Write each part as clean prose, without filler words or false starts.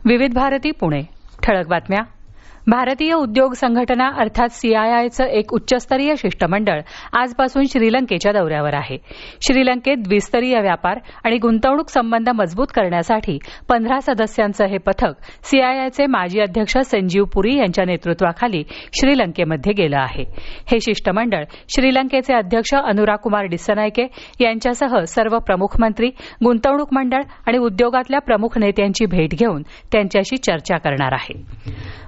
विविध भारती पुणे. ठळक बातम्या. भारतीय उद्योग संघटना अर्थात CIIचं एक उच्चस्तरीय शिष्टमंडळ आजपासून श्रीलंकेच्या दौऱ्यावर आहे. श्रीलंकेत द्विस्तरीय व्यापार आणि गुंतवणूक संबंध मजबूत करण्यासाठी 15 सदस्यांचं हे पथक CIIचे माजी अध्यक्ष संजीव पुरी यांच्या नेतृत्वाखाली श्रीलंकेमध्ये गेलं आहे. हे शिष्टमंडळ श्रीलंकेचे अध्यक्ष अनुरा कुमार डिसनायके यांच्यासह सर्व प्रमुख मंत्री, गुंतवणूक मंडळ आणि उद्योगातल्या प्रमुख नेत्यांची भेट घेऊन त्यांच्याशी चर्चा करणार आहे.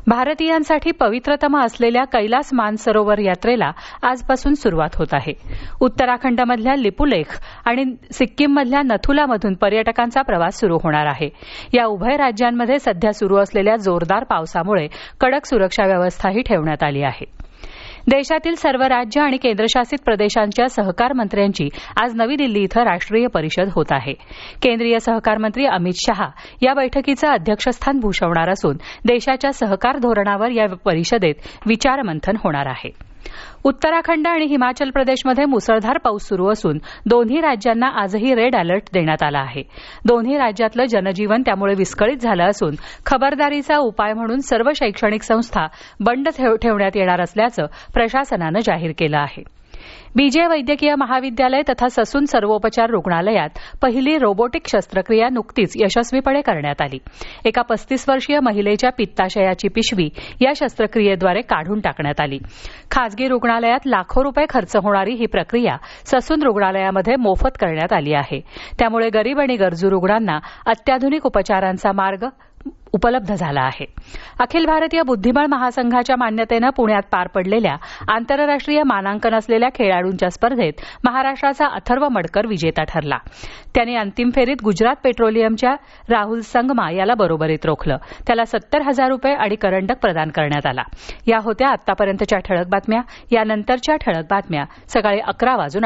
भारतीयांसाठी पवित्रतम असलेल्या कैलास मानसरोवर यात्रेला आजपासून सुरुवात होत आहे. उत्तराखंडमधल्या लिपुलेख आणि सिक्कीममधल्या नथुलामधून पर्यटकांचा प्रवास सुरू होणार आहे. या उभय राज्यांमध्ये सध्या सुरू असलेल्या जोरदार पावसामुळे कडक सुरक्षा व्यवस्थाही ठेवण्यात आली आहे. देशातील सर्व राज्य आणि केंद्रशासित प्रदेशांच्या सहकार मंत्र्यांची आज नवी दिल्ली इथं राष्ट्रीय परिषद होत आहे. केंद्रीय सहकार मंत्री अमित शहा या बैठकीचं अध्यक्षस्थान भूषवणार असून देशाच्या सहकार धोरणावर या परिषदेत विचारमंथन होणार आहे. उत्तराखंड आणि हिमाचल प्रदेशमध्ये मुसळधार पाऊस सुरू असून दोन्ही राज्यांना आजही रेड अलर्ट देण्यात आला आहे. दोन्ही राज्यातलं जनजीवन त्यामुळे विस्कळीत झालं असून खबरदारीचा उपाय म्हणून सर्व शैक्षणिक संस्था बंद ठेवण्यात येणार असल्याचं प्रशासनानं जाहीर केलं आहे. BJ वैद्यकीय महाविद्यालय तथा ससून सर्वोपचार रुग्णालयात पहिली रोबोटिक शस्त्रक्रिया नुकतीच यशस्वीपणे करण्यात आली. एका 35 वर्षीय महिलेच्या पित्ताशयाची पिशवी या शस्त्रक्रियेद्वारे काढून टाकण्यात आली. खासगी रुग्णालयात लाखो रुपये खर्च होणारी ही प्रक्रिया ससून रुग्णालयामध्ये मोफत करण्यात आली आहे. त्यामुळे गरीब आणि गरजू रुग्णांना अत्याधुनिक उपचारांचा मार्ग उपलब्ध झाला आहे. अखिल भारतीय बुद्धिबळ महासंघाच्या मान्यतेनं पुण्यात पार पडलेल्या आंतरराष्ट्रीय मानांकन असलेल्या खेळाडूंच्या स्पर्धेत महाराष्ट्राचा अथर्व मडकर विजेता ठरला. त्याने अंतिम फेरीत गुजरात पेट्रोलियमच्या राहुल संगमा याला बरोबरीत रोखलं. त्याला 70,000 रुपये आणि करंडक प्रदान करण्यात आला. या होत्या आतापर्यंतच्या ठळक बातम्या. यानंतरच्या ठळक बातम्या सकाळी 11:58 वाजून